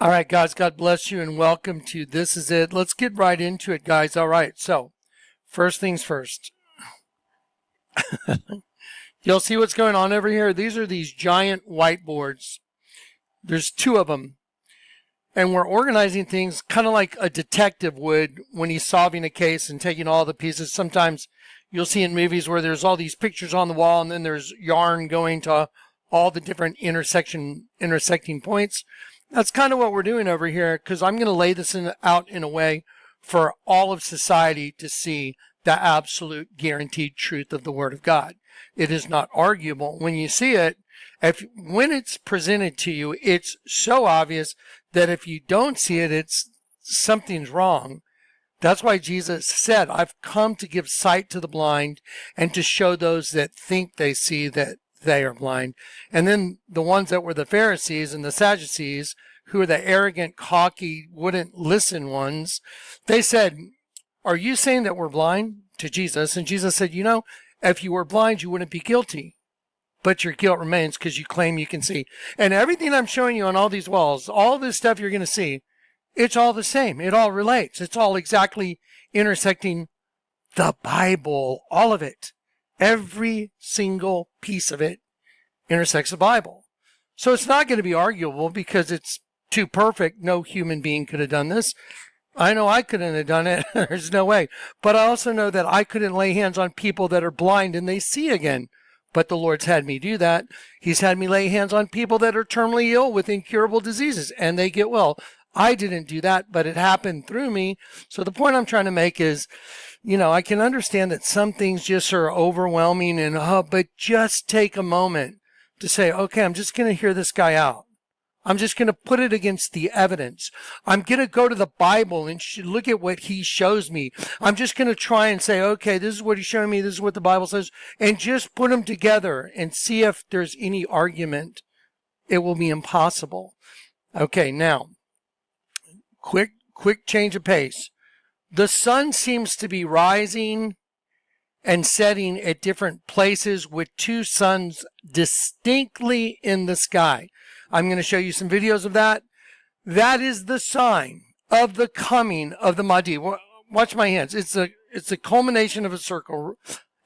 All right, guys, God bless you and welcome to This Is It. Let's get right into it, guys. All right, so first things first. You'll see what's going on over here. These are these giant whiteboards. There's two of them. And we're organizing things kind of like a detective would when he's solving a case and taking all the pieces. Sometimes you'll see in movies where there's all these pictures on the wall and then there's yarn going to all the different intersecting points. That's kind of what we're doing over here, because I'm going to lay this out in a way for all of society to see the absolute guaranteed truth of the Word of God. It is not arguable. When you see it, when it's presented to you, it's so obvious that if you don't see it, something's wrong. That's why Jesus said, I've come to give sight to the blind and to show those that think they see that they are blind. And then the ones that were the Pharisees and the Sadducees, who are the arrogant, cocky, wouldn't listen ones, they said, are you saying that we're blind? To Jesus. And Jesus said, if you were blind, you wouldn't be guilty. But your guilt remains because you claim you can see. And everything I'm showing you on all these walls, all this stuff you're going to see, it's all the same. It all relates. It's all exactly intersecting the Bible, all of it. Every single piece of it intersects the Bible. So it's not going to be arguable because it's too perfect. No human being could have done this. I know I couldn't have done it. There's no way. But I also know that I couldn't lay hands on people that are blind and they see again. But the Lord's had me do that. He's had me lay hands on people that are terminally ill with incurable diseases and they get well. I didn't do that, but it happened through me. So the point I'm trying to make is, I can understand that some things just are overwhelming but just take a moment to say, okay, I'm just going to hear this guy out. I'm just going to put it against the evidence. I'm going to go to the Bible and look at what he shows me. I'm just going to try and say, okay, this is what he's showing me. This is what the Bible says. And just put them together and see if there's any argument. It will be impossible. Okay, now, quick change of pace. The sun seems to be rising and setting at different places with two suns distinctly in the sky. I'm going to show you some videos of that. That is the sign of the coming of the Mahdi. Watch my hands. It's the culmination of a circle.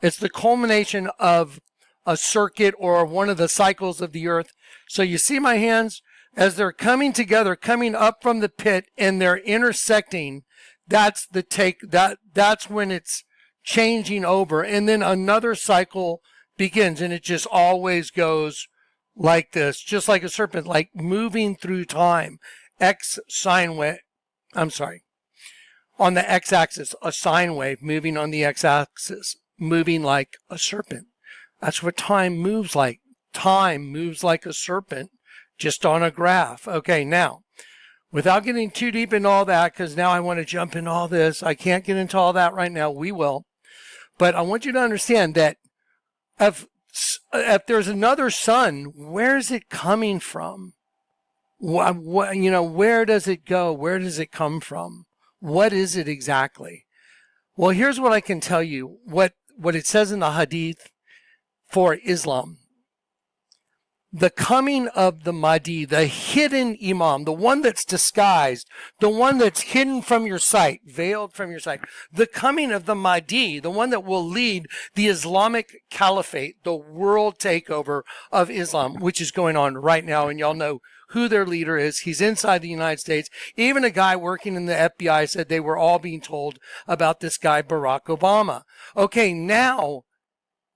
It's the culmination of a circuit or one of the cycles of the earth. So you see my hands as they're coming together, coming up from the pit, and they're intersecting. That's when it's changing over. And then another cycle begins, and it just always goes like this, just like a serpent, like moving through time. On the x-axis, a sine wave moving on the x-axis, moving like a serpent. That's what time moves like. Time moves like a serpent, just on a graph. Okay, now, without getting too deep into all that, because now I want to jump into all this. I can't get into all that right now. We will. But I want you to understand that if there's another sun, where is it coming from? Where does it go? Where does it come from? What is it exactly? Well, here's what I can tell you. What it says in the Hadith for Islam. The coming of the Mahdi, the hidden Imam, the one that's disguised, the one that's hidden from your sight, veiled from your sight. The coming of the Mahdi, the one that will lead the Islamic Caliphate, the world takeover of Islam, which is going on right now. And y'all know who their leader is. He's inside the United States. Even a guy working in the FBI said they were all being told about this guy, Barack Obama. Okay, now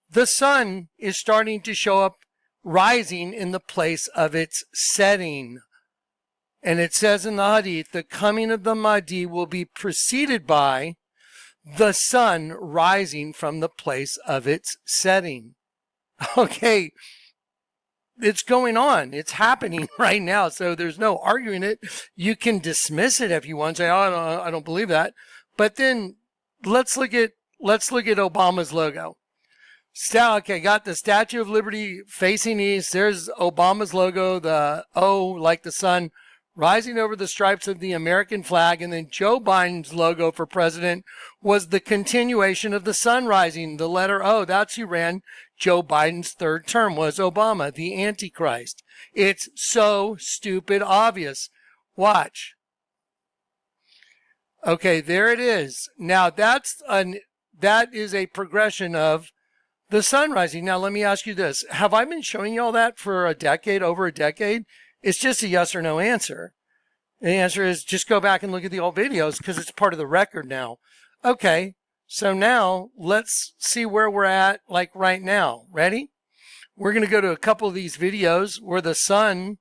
the sun is starting to show up, rising in the place of its setting. And it says in the Hadith, the coming of the Mahdi will be preceded by the sun rising from the place of its setting. Okay, it's going on. It's happening right now. So there's no arguing it. You can dismiss it if you want, say, oh, I don't believe that. But then let's look at Obama's logo. Okay, got the Statue of Liberty facing east. There's Obama's logo, the O like the sun, rising over the stripes of the American flag. And then Joe Biden's logo for president was the continuation of the sun rising, the letter O. That's who ran Joe Biden's third term, was Obama, the Antichrist. It's so stupid obvious. Watch. Okay, there it is. Now that is a progression of the sun rising. Now let me ask you this. Have I been showing you all that for a decade, over a decade? It's just a yes or no answer. The answer is just go back and look at the old videos because it's part of the record now. Okay, so now let's see where we're at like right now. Ready? We're going to go to a couple of these videos where the sun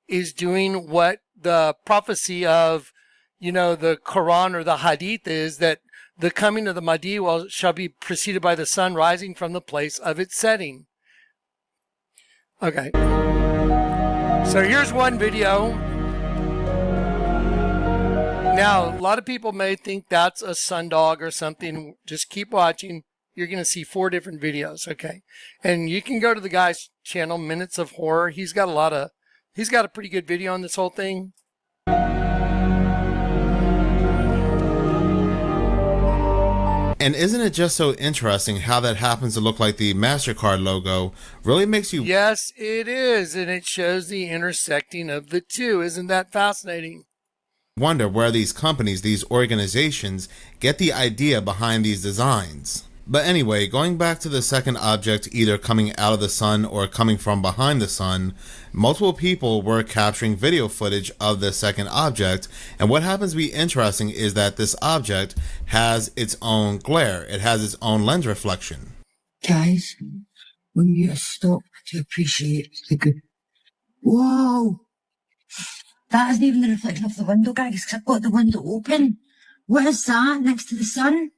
is doing what the prophecy of, the Quran or the Hadith is, that the coming of the Mahdi shall be preceded by the sun rising from the place of its setting. Okay. So here's one video. Now, a lot of people may think that's a sundog or something. Just keep watching. You're going to see 4 different videos. Okay. And you can go to the guy's channel, Minutes of Horror. He's got a pretty good video on this whole thing. And isn't it just so interesting how that happens to look like the MasterCard logo? Really makes you... Yes, it is. And it shows the intersecting of the two. Isn't that fascinating? Wonder where these companies, these organizations, get the idea behind these designs. But anyway, going back to the second object either coming out of the sun or coming from behind the sun, multiple people were capturing video footage of the second object, and what happens to be interesting is that this object has its own glare. It has its own lens reflection. Guys, when you stop to appreciate the good... Whoa! That isn't even the reflection of the window, guys, because I've got the window open. What is that next to the sun?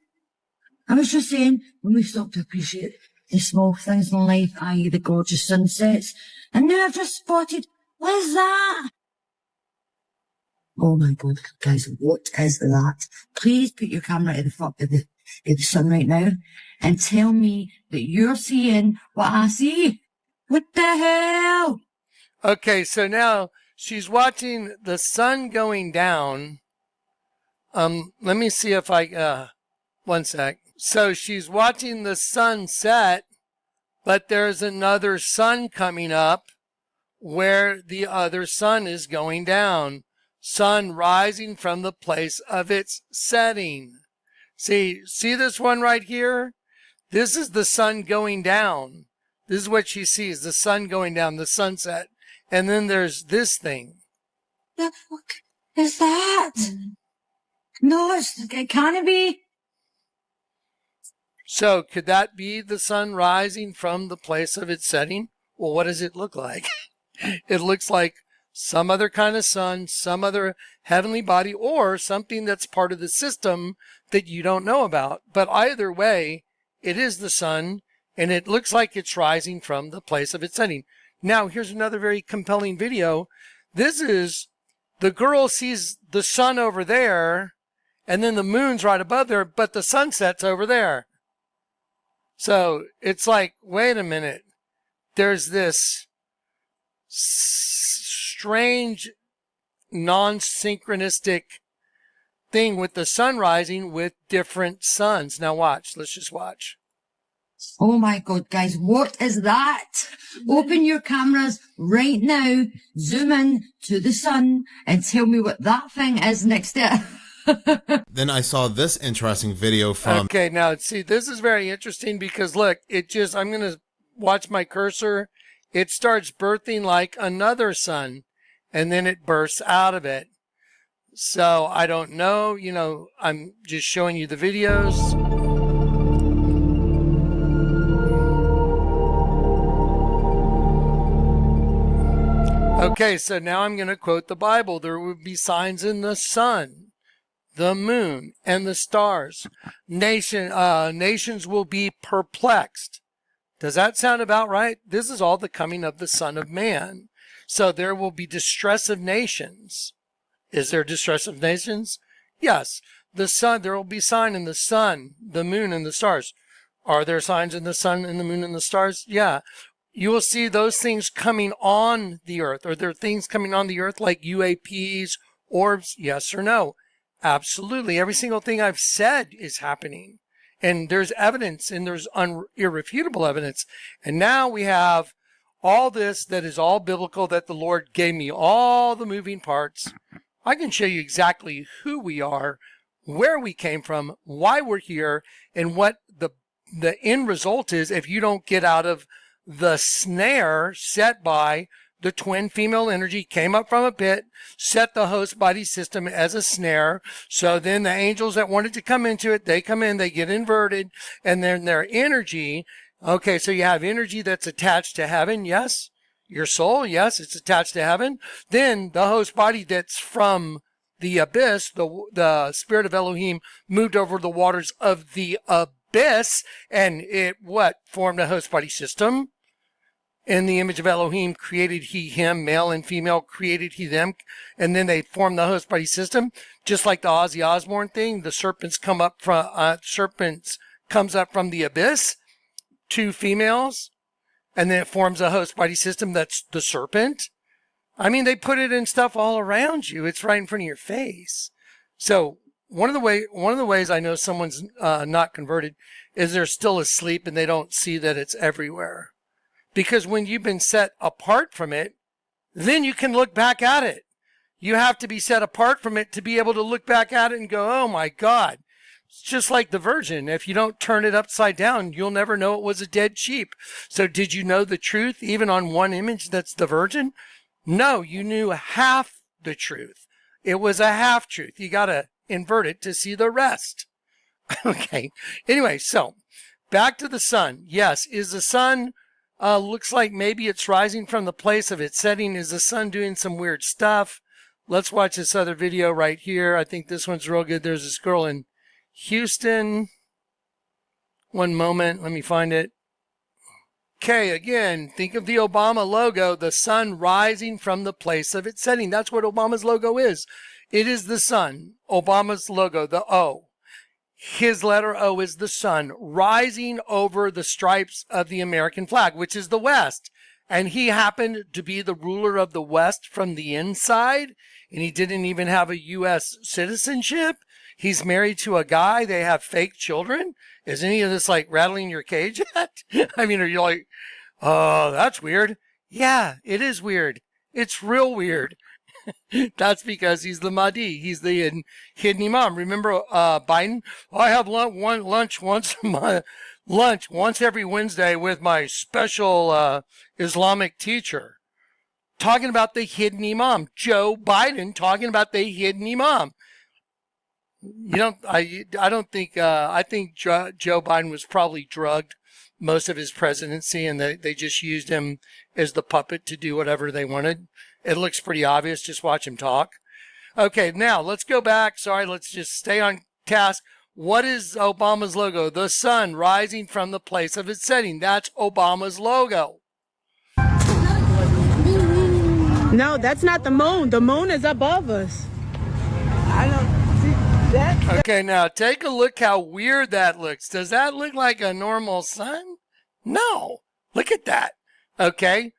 I was just saying, when we stop to appreciate the small things in life, i.e. the gorgeous sunsets, and now I've just spotted, what is that? Oh my God, guys, what is that? Please put your camera at the sun right now and tell me that you're seeing what I see. What the hell? Okay, so now she's watching the sun going down. Let me see if one sec. So she's watching the sun set, but there's another sun coming up where the other sun is going down. Sun rising from the place of its setting. See this one right here? This is the sun going down. This is what she sees, the sun going down, the sunset. And then there's this thing. The fuck is that? No, it can't be. So could that be the sun rising from the place of its setting? Well, what does it look like? It looks like some other kind of sun, some other heavenly body, or something that's part of the system that you don't know about. But either way, it is the sun, and it looks like it's rising from the place of its setting. Now, here's another very compelling video. This is the girl sees the sun over there, and then the moon's right above there, but the sunset's over there. So it's like, wait a minute. There's this strange, non-synchronistic thing with the sun rising with different suns. Now watch. Let's just watch. Oh my God, guys, what is that? Open your cameras right now, zoom in to the sun, and tell me what that thing is next to it. Then I saw this interesting video from... Okay, now see, this is very interesting because look, I'm going to watch my cursor. It starts birthing like another sun, and then it bursts out of it. So I don't know, I'm just showing you the videos. Okay, so now I'm going to quote the Bible. There will be signs in the sun, the moon, and the stars. Nations will be perplexed. Does that sound about right? This is all the coming of the Son of Man. So there will be distress of nations. Is there distress of nations? Yes. The sun, there will be sign in the sun, the moon, and the stars. Are there signs in the sun and the moon and the stars? Yeah. You will see those things coming on the earth. Are there things coming on the earth like UAPs, orbs? Yes or no? Absolutely. Every single thing I've said is happening. And there's evidence, and there's irrefutable evidence. And now we have all this that is all biblical, that the Lord gave me all the moving parts. I can show you exactly who we are, where we came from, why we're here, and what the end result is if you don't get out of the snare set by the twin female energy came up from a pit, set the host body system as a snare. So then the angels that wanted to come into it, they come in, they get inverted, and then their energy. Okay, so you have energy that's attached to heaven. Yes. Your soul. Yes, it's attached to heaven. Then the host body that's from the abyss, the spirit of Elohim moved over the waters of the abyss, and it formed a host body system. In the image of Elohim created he, him, male and female created he, them. And then they formed the host body system. Just like the Ozzy Osbourne thing, the serpents comes up from the abyss, 2 females, and then it forms a host body system that's the serpent. I mean, they put it in stuff all around you. It's right in front of your face. So one of the ways I know someone's not converted is they're still asleep and they don't see that it's everywhere. Because when you've been set apart from it, then you can look back at it. You have to be set apart from it to be able to look back at it and go, oh my God. It's just like the Virgin. If you don't turn it upside down, you'll never know it was a dead sheep. So did you know the truth even on one image that's the Virgin? No, you knew half the truth. It was a half truth. You got to invert it to see the rest. Okay. Anyway, so back to the sun. Yes. Is the sun... looks like maybe it's rising from the place of its setting. Is the sun doing some weird stuff? Let's watch this other video right here. I think this one's real good. There's this girl in Houston. One moment. Let me find it. Okay, again, think of the Obama logo, the sun rising from the place of its setting. That's what Obama's logo is. It is the sun. Obama's logo, the O. His letter O is the sun rising over the stripes of the American flag, which is the West. And he happened to be the ruler of the West from the inside. And he didn't even have a U.S. citizenship. He's married to a guy. They have fake children. Is any of this like rattling your cage yet? I mean, are you like, oh, that's weird? Yeah, it is weird. It's real weird. That's because he's the Mahdi. He's the hidden imam. Remember Biden? I have lunch once every Wednesday with my special Islamic teacher. Talking about the hidden imam. Joe Biden talking about the hidden imam. I think Joe Biden was probably drugged most of his presidency, and they just used him as the puppet to do whatever they wanted. It looks pretty obvious. Just watch him talk. Okay, now let's go back. Sorry, let's just stay on task. What is Obama's logo? The sun rising from the place of its setting. That's Obama's logo. No, that's not the moon. The moon is above us. I don't see that. Okay, now take a look how weird that looks. Does that look like a normal sun? No. Look at that. Okay.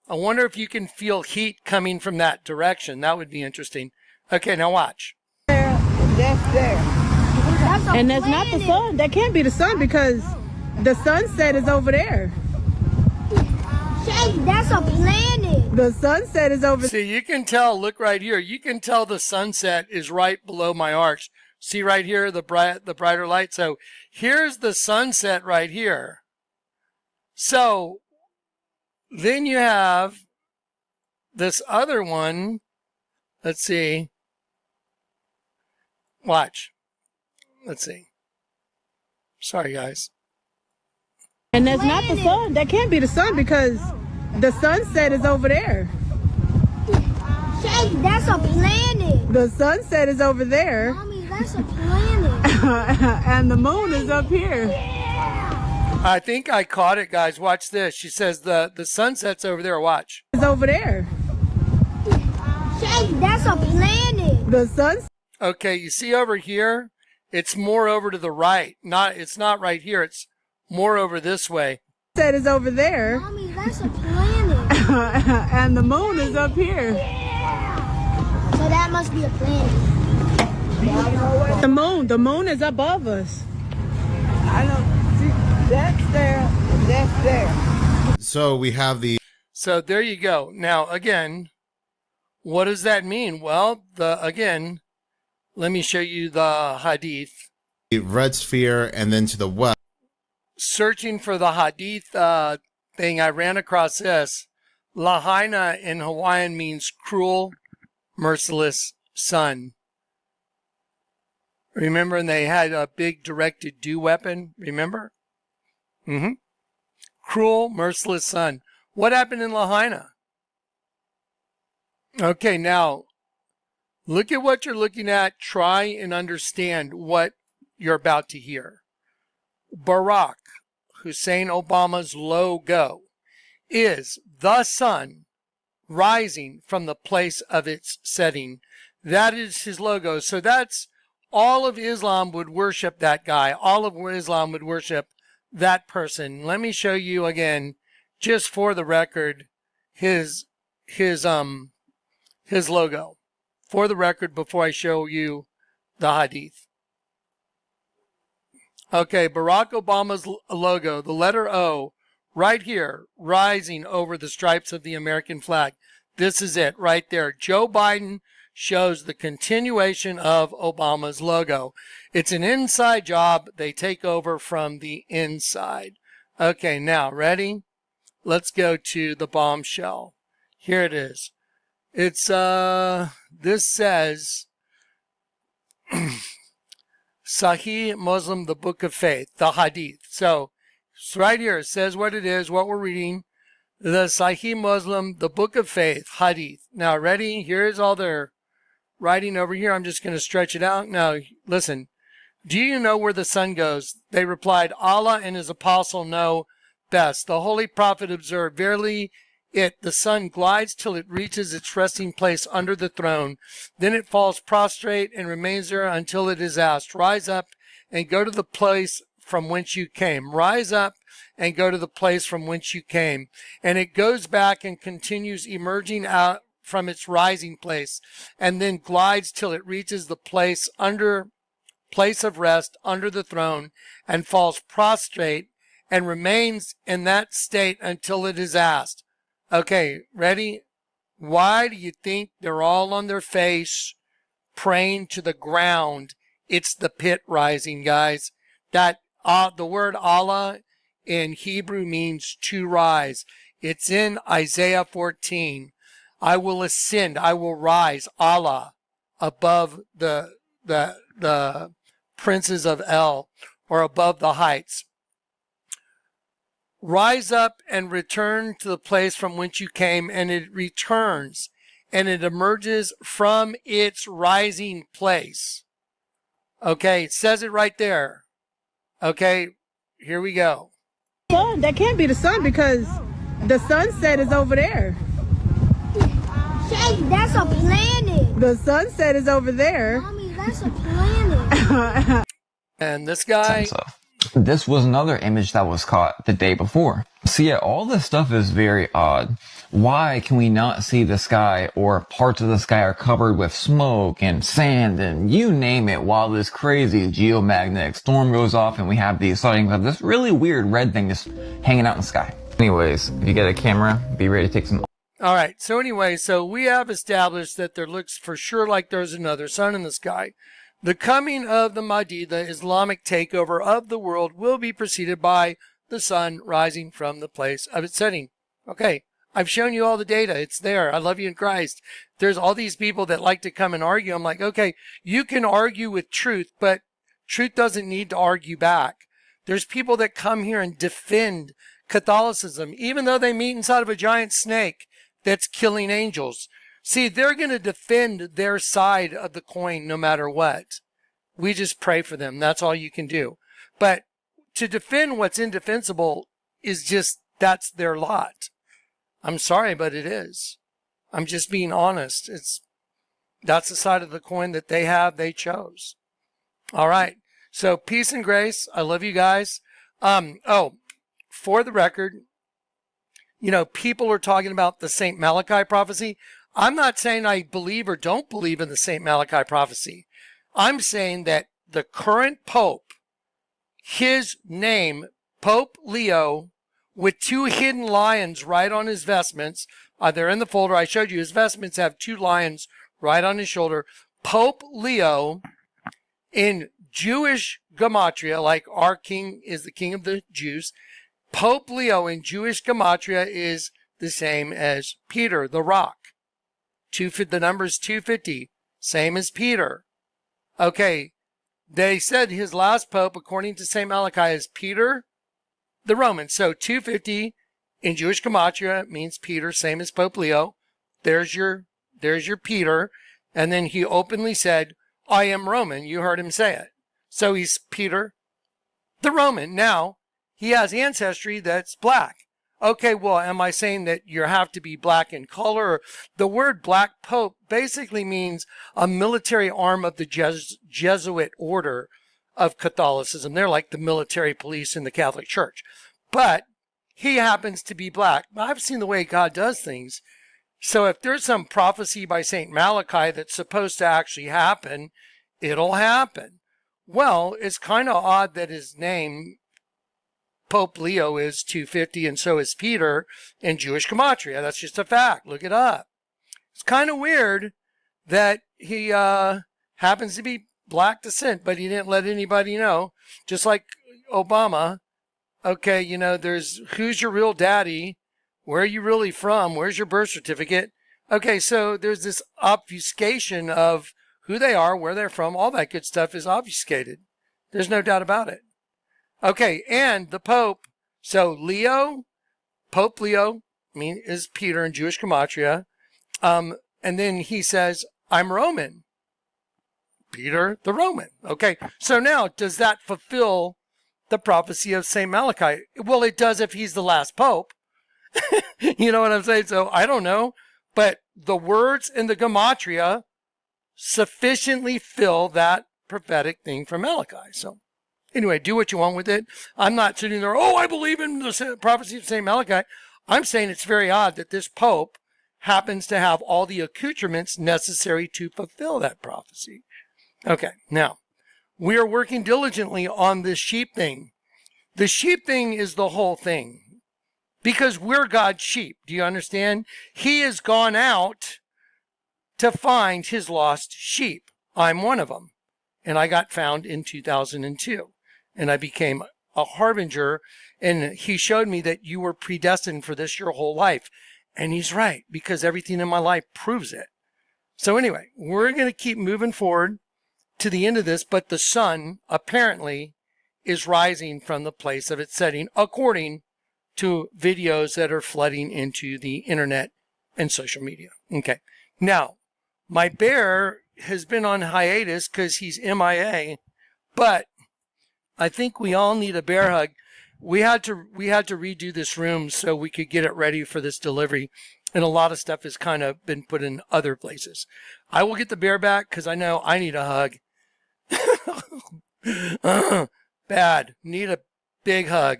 I wonder if you can feel heat coming from that direction. That would be interesting. Okay, now watch. That's there. And that's not the sun. That can't be the sun because the sunset is over there. Hey, that's a planet. The sunset is over there. See, you can tell, look right here. You can tell the sunset is right below my arch. See right here, the brighter light. So here's the sunset right here. So then you have this other one. Let's see. Watch. Let's see. Sorry, guys. And that's not the sun. That can't be the sun because the sunset is over there. Hey, that's a planet. The sunset is over there. Mommy, that's a planet. And the moon is up here. I think I caught it, guys. Watch this. She says the sunset's over there. Watch. It's over there. Hey, that's a planet. The sunset. Okay, you see over here? It's more over to the right. It's not right here. It's more over this way. Sunset is over there. Mommy, that's a planet. And the moon is up here. So that must be a planet. The moon is above us. I don't see. That's there. That's there. So we have the So there you go. Now, again, What does that mean? Well, again, let me show you the hadith. The red sphere, and then to the west. Searching for the hadith thing, I ran across this. Lahaina in Hawaiian means cruel, merciless sun. Remember, and they had a big directed do weapon, remember? Cruel, merciless sun. What happened in Lahaina? Okay, now, look at what you're looking at. Try and understand what you're about to hear. Barack Hussein Obama's logo is the sun rising from the place of its setting. That is his logo. So that's all of Islam would worship that guy. All of Islam would worship that person. Let me show you again, just for the record, his logo. For the record, before I show you the hadith. Okay, Barack Obama's logo, the letter O, right here, rising over the stripes of the American flag. This is it right there. Joe Biden shows the continuation of Obama's logo. It's an inside job. They take over from the inside. Okay, now, ready? Let's go to the bombshell. Here it is. It's, this says, Sahih Muslim, the Book of Faith, the Hadith. So, it's right here. It says what it is, what we're reading. The Sahih Muslim, the Book of Faith, Hadith. Now, ready? Here's all their writing over here. I'm just going to stretch it out. Now, listen. Do you know where the sun goes? They replied, Allah and his apostle know best. The Holy Prophet observed, verily, the sun glides till it reaches its resting place under the throne. Then it falls prostrate and remains there until it is asked, rise up and go to the place from whence you came. Rise up and go to the place from whence you came. And it goes back and continues emerging out from its rising place, and then glides till it reaches the place of rest under the throne, and falls prostrate and remains in that state until it is asked. Okay, ready? Why do you think they're all on their face praying to the ground? It's the pit rising, guys. That the word Allah in Hebrew means to rise. It's in Isaiah 14. I will ascend, I will rise, Allah, above the princes of El, or above the heights. Rise up and return to the place from whence you came, and it returns, and it emerges from its rising place. Okay, it says it right there. Okay, here we go. Sun, that can't be the sun because the sunset is over there. Hey, that's a planet. The sunset is over there. Mommy, that's a planet. And this guy... This was another image that was caught the day before. So yeah, all this stuff is very odd. Why can we not see the sky, or parts of the sky are covered with smoke and sand and you name it, while this crazy geomagnetic storm goes off and we have these sightings of this really weird red thing just hanging out in the sky. Anyways, if you get a camera, be ready to take some... All right. So anyway, so we have established that there looks for sure like there's another sun in the sky. The coming of the Mahdi, the Islamic takeover of the world, will be preceded by the sun rising from the place of its setting. Okay. I've shown you all the data. It's there. I love you in Christ. There's all these people that like to come and argue. I'm like, okay, you can argue with truth, but truth doesn't need to argue back. There's people that come here and defend Catholicism, even though they meet inside of a giant snake that's killing angels. See, they're going to defend their side of the coin no matter what. We just pray for them. That's all you can do. But to defend what's indefensible is just, that's their lot. I'm sorry, but it is. I'm just being honest. That's the side of the coin that they chose. All right. So peace and grace. I love you guys. For the record, people are talking about the St. Malachi prophecy. I'm not saying I believe or don't believe in the St. Malachi prophecy. I'm saying that the current Pope, his name, Pope Leo, with 2 hidden lions right on his vestments, They're in the folder I showed you. His vestments have 2 lions right on his shoulder. Pope Leo in Jewish gematria, like our king is the king of the Jews. Pope Leo in Jewish gematria is the same as Peter, the rock. The number's 250, same as Peter. Okay, they said his last pope, according to St. Malachi, is Peter the Roman. So 250 in Jewish gematria means Peter, same as Pope Leo. There's your Peter. And then he openly said, I am Roman. You heard him say it. So he's Peter the Roman. Now, he has ancestry that's black. Okay, well, am I saying that you have to be black in color? The word black pope basically means a military arm of the Jesuit order of Catholicism. They're like the military police in the Catholic Church. But he happens to be black. I've seen the way God does things. So if there's some prophecy by St. Malachi that's supposed to actually happen, it'll happen. Well, it's kind of odd that his name, Pope Leo, is 250, and so is Peter in Jewish gematria. That's just a fact. Look it up. It's kind of weird that he happens to be black descent, but he didn't let anybody know. Just like Obama. Okay, you know, there's who's your real daddy? Where are you really from? Where's your birth certificate? Okay, so there's this obfuscation of who they are, where they're from. All that good stuff is obfuscated. There's no doubt about it. Okay, and the Pope. So Leo, Pope Leo, is Peter in Jewish gematria. And then he says, I'm Roman. Peter the Roman. Okay, so now does that fulfill the prophecy of St. Malachi? Well, it does if he's the last Pope. You know what I'm saying? So I don't know. But the words in the gematria sufficiently fill that prophetic thing from Malachi. So anyway, do what you want with it. I'm not sitting there, I believe in the prophecy of St. Malachi. I'm saying it's very odd that this Pope happens to have all the accoutrements necessary to fulfill that prophecy. Okay, now, we are working diligently on this sheep thing. The sheep thing is the whole thing. Because we're God's sheep. Do you understand? He has gone out to find his lost sheep. I'm one of them. And I got found in 2002. And I became a harbinger. And he showed me that you were predestined for this your whole life. And he's right, because everything in my life proves it. So anyway, we're going to keep moving forward to the end of this. But the sun apparently is rising from the place of its setting, according to videos that are flooding into the internet and social media. Okay. Now, my bear has been on hiatus because he's MIA, but I think we all need a bear hug. We had to redo this room so we could get it ready for this delivery. And a lot of stuff has kind of been put in other places. I will get the bear back because I know I need a hug. Bad. Need a big hug.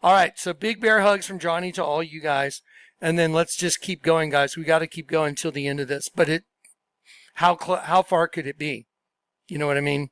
All right, so big bear hugs from Johnny to all you guys. And then let's just keep going, guys. We got to keep going until the end of this. But how far could it be? You know what I mean?